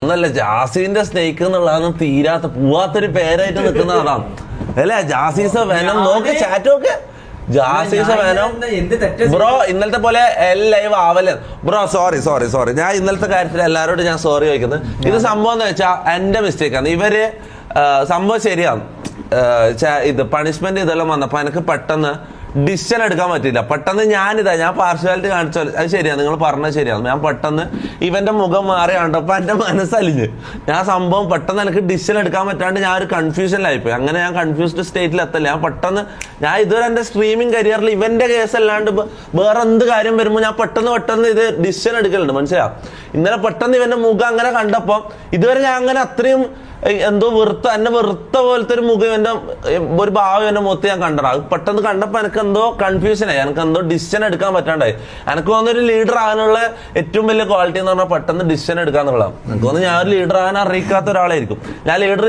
ഒന്നല്ല, ജാസിന്റെ സ്നേക്ക് എന്നുള്ളതാണ് തീരാത്ത പോവാത്തൊരു പേരായിട്ട് നിൽക്കുന്ന അതാണ് അല്ലെ. ജാസീസ വെനം നോക്ക്, ചാറ്റ് നോക്ക്, ജാസീസ വെനം. ബ്രോ ഇന്നലത്തെ പോലെ ലൈവ് ആവല്ലേ ബ്രോ? സോറി ഞാൻ ഇന്നലത്തെ കാര്യത്തിൽ എല്ലാവരോടും ഞാൻ സോറി ചോദിക്കുന്നത്. ഇത് സംഭവം എന്ന് വെച്ചാൽ എന്റെ മിസ്റ്റേക്കാണ്. ഇവര് സംഭവം ശരിയാണ്, ഇത് പണിഷ്മെന്റ് ഇതെല്ലാം വന്നപ്പോ എനിക്ക് പെട്ടെന്ന് ഡിസിഷൻ എടുക്കാൻ പറ്റില്ല. പെട്ടെന്ന് ഞാൻ പാർഷ്യാലിറ്റി കാണിച്ചാൽ അത് ശരിയാണ്, നിങ്ങൾ പറഞ്ഞത് ശരിയാണ്. ഞാൻ പെട്ടെന്ന് ഇവന്റെ മുഖം മാറി കണ്ടപ്പോ എന്റെ മനസ്സലിഞ്ഞ് ഞാൻ സംഭവം പെട്ടെന്ന് എനിക്ക് ഡിസിഷൻ എടുക്കാൻ പറ്റാണ്ട് ഞാൻ ഒരു കൺഫ്യൂഷനിലായിപ്പോയി. അങ്ങനെ ഞാൻ കൺഫ്യൂസ്ഡ് സ്റ്റേറ്റിൽ എത്തല്ല. ഞാൻ പെട്ടെന്ന് ഇതുവരെ എന്റെ സ്ട്രീമിംഗ് കരിയറിൽ ഇവന്റെ കേസ് അല്ലാണ്ട് വേറെ എന്ത് കാര്യം വരുമ്പോൾ ഞാൻ പെട്ടെന്ന് ഇത് ഡിസിഷൻ എടുക്കലുണ്ട്, മനസ്സിലാവും. ഇന്നലെ പെട്ടെന്ന് ഇവന്റെ മുഖം അങ്ങനെ കണ്ടപ്പോ ഇതുവരെ ഞാൻ അങ്ങനെ അത്രയും എന്തോ വെറുത്ത പോലത്തെ ഒരു മുഖം എന്റെ ഒരു ഭാവം എന്റെ മുഖത്ത് ഞാൻ കണ്ടടാ. പെട്ടെന്ന് കണ്ടപ്പോ എനിക്ക് എന്തോ കൺഫ്യൂഷനായി, എനിക്ക് എന്തോ ഡിസിഷൻ എടുക്കാൻ പറ്റാണ്ടായി. എനിക്ക് തോന്നുന്നൊരു ലീഡർ ആകാനുള്ള ഏറ്റവും വലിയ ക്വാളിറ്റി എന്ന് പറഞ്ഞാൽ പെട്ടെന്ന് ഡിസിഷൻ എടുക്കാന്നുള്ളതാണ്. എനിക്ക് തോന്നുന്നു ഞാൻ ഒരു ലീഡർ ആകാൻ അറിയിക്കാത്ത ഒരാളായിരിക്കും. ഞാൻ ലീഡർ